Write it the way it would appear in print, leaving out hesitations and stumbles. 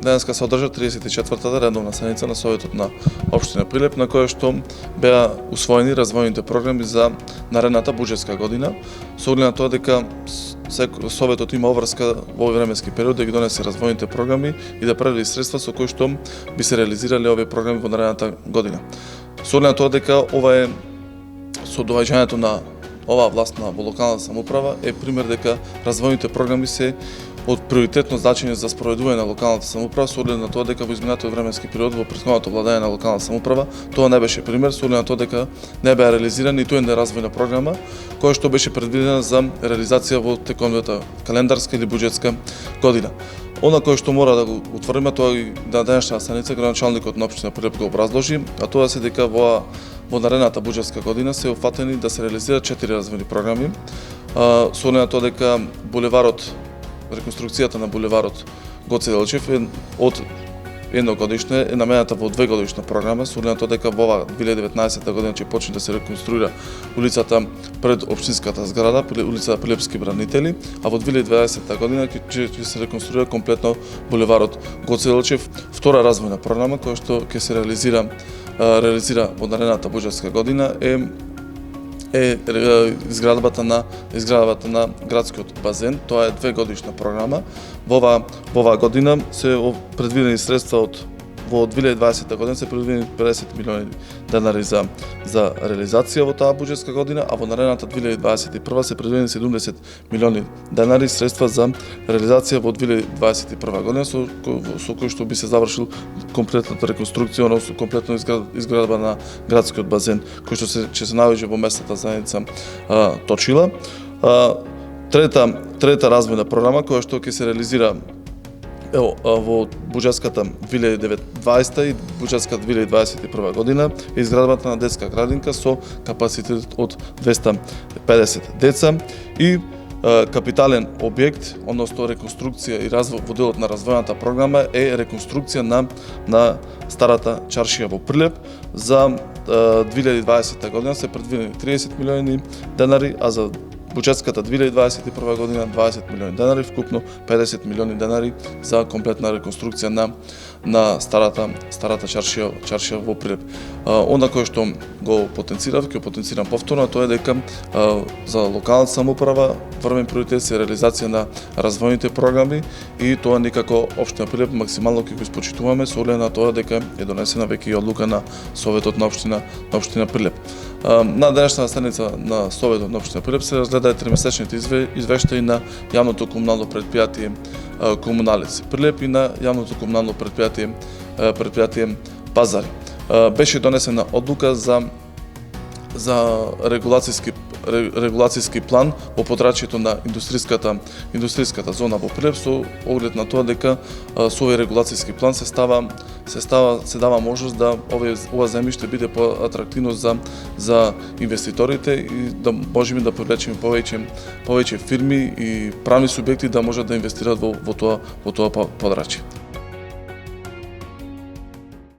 денеска се одржа 34-та редовна седница на Советот на општина Прилеп, на која што беа усвоени развојните програми за наредната буџетска година, со оглед на тоа дека Советот има обврска во овој временски период да ги донесе развојните програми и да предвиди средства со кои што би се реализирале овие програми во наредната година. Со оглед на тоа дека ова е со доаѓањето на оваа власт во локалната самоуправа е пример дека развојните програми се од приоритетно значење за спроведување на локалната самоуправа, со оглед на тоа дека во изминатиот временски период во претходното владење на локалната самоуправа тоа не беше пример, со оглед на тоа дека не беа реализирани ниту една развојна програма која што беше предвидена за реализација во текомната календарска или буџетска година. Она кое што мора да го утврдиме, тоа и на денешната седница градоначалникот на општина Прилеп го образложи, а тоа се дека во наредната буџетска година се офатени да се реализираат 4 развојни програми, со оглед на тоа дека реконструкцијата на булеварот Гоце Делчев е од едногодишна е намената во 2-годишна програма, со оглед на тоа дека во оваа 2019 година ќе почне да се реконструира улицата пред општинската зграда, улица Прилепски бранители, а во 2020 година ќе се реконструира комплетно булеварот Гоце Делчев, втора развојна програма која што ќе се реализира во наредната буџетска година е изградбата на градскиот базен. Тоа е 2-годишна програма. Во оваа година се предвидени средства во 2020 година се предвидени 50 милиони денари за реализација во таа буџетска година, а во наредната 2021 се предвидени 70 милиони денари средства за реализација во 2021 година со кој што би се завршил комплетната реконструкција, односно комплетно изградба на градскиот базен, кој што ќе се наоѓа во местната заедница Точила. Трета развојна програма која што ќе се реализира во буџетската 2020 и буџетската 2021 година е изградбата на детска градинка со капацитет од 250 деца и капитален објект, односно реконструкција и развој во делот на развојната програма е реконструкција на старата чаршија во Прилеп. За 2020 година се предвидени 30 милиони денари, а за буџетската 2021 година 20 милиони денари, вкупно 50 милиони денари за комплетна реконструкција на старата чаршија во Прилеп. Она кое што го потенцирав, ќе потенцирам повторно, тоа е дека за локалната самоуправа врвен приоритет се реализација на развојните програми и тоа никако општина Прилеп максимално ќе го испочитуваме со оглед на тоа дека е донесена веќе и одлука на Советот на општина Прилеп. На денешната седница на Советот на општина Прилеп се разгледа тримесечните извештаи на јавното комунално предпријатие Комуналец Прилеп и на јавното комунално предпријатие Пазари. Беше донесена одлука за регулацијски план во подрачјето на индустријската зона во Прилеп, со оглед на тоа дека со овој регулацијски план се дава можност да ова земјиште биде поатрактивно за инвеститорите и да можеме да привлечеме повеќе фирми и правни субјекти да можат да инвестираат во тоа подрачје.